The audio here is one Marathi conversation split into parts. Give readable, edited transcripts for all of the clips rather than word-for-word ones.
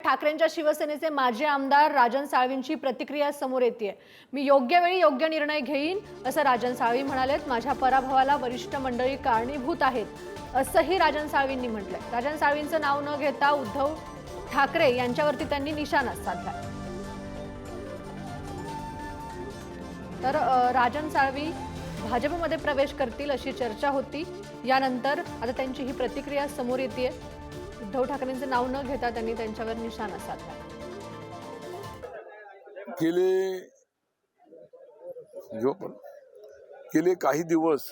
ठाकरेंच्या शिवसेनेचे माजी आमदार राजन साळवींची प्रतिक्रिया समोर येते। मी योग्य वेळी योग्य निर्णय घेईन असं राजन साळवी म्हणालेत। माझ्या पराभवाला वरिष्ठ मंडळी कारणीभूत आहेत असंही राजन साळवींनी म्हटलंय। राजन साळवींचं नाव न घेता उद्धव ठाकरे यांच्यावरती त्यांनी निशाणा साधला। तर राजन साळवी भाजपमध्ये प्रवेश करतील अशी चर्चा होती। यानंतर आता त्यांची ही प्रतिक्रिया समोर येते। उद्धव ठाकरेंचे नाव न घेता त्यांनी त्यांच्यावर निशाणा साधला। गेले काही दिवस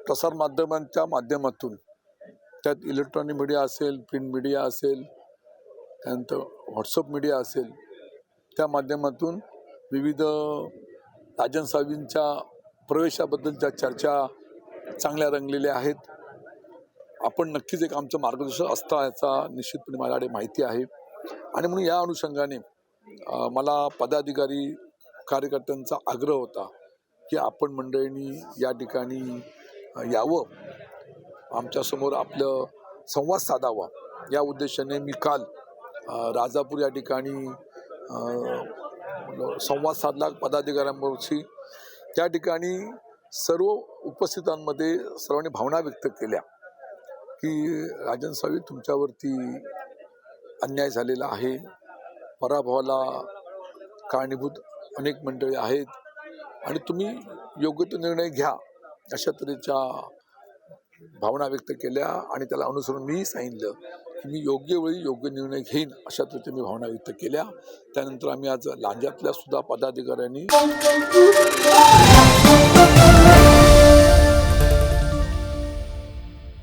प्रसार माध्यमांच्या माध्यमातून, त्यात इलेक्ट्रॉनिक मीडिया असेल, प्रिंट मीडिया असेल, त्यानंतर व्हॉट्सअप मीडिया असेल, त्या माध्यमातून विविध राजन साळवींच्या प्रवेशाबद्दलच्या चर्चा चांगल्या रंगलेल्या आहेत। आपण नक्कीच एक आमचं मार्गदर्शक असता याचा निश्चितपणे माझ्याकडे माहिती आहे आणि म्हणून या अनुषंगाने मला पदाधिकारी कार्यकर्त्यांचा आग्रह होता की आपण मंडळींनी या ठिकाणी यावं, आमच्यासमोर आपलं संवाद साधावा। या उद्देशाने मी काल राजापूर या ठिकाणी संवाद साधला पदाधिकाऱ्यांबरोबर। त्या ठिकाणी सर्व उपस्थितांमध्ये सर्वांनी भावना व्यक्त केल्या की राजन साळवी, तुमच्यावरती अन्याय झालेला आहे, पराभवाला कारणीभूत अनेक मंडळी आहेत आणि तुम्ही योग्य तो निर्णय घ्या, अशा तऱ्हेच्या भावना व्यक्त केल्या। आणि त्याला अनुसरून मी सांगितलं की मी योग्य वेळी योग्य निर्णय घेईन, अशा तऱ्हेच्या मी भावना व्यक्त केल्या। त्यानंतर आम्ही आज लांज्यातल्या सुद्धा पदाधिकाऱ्यांनी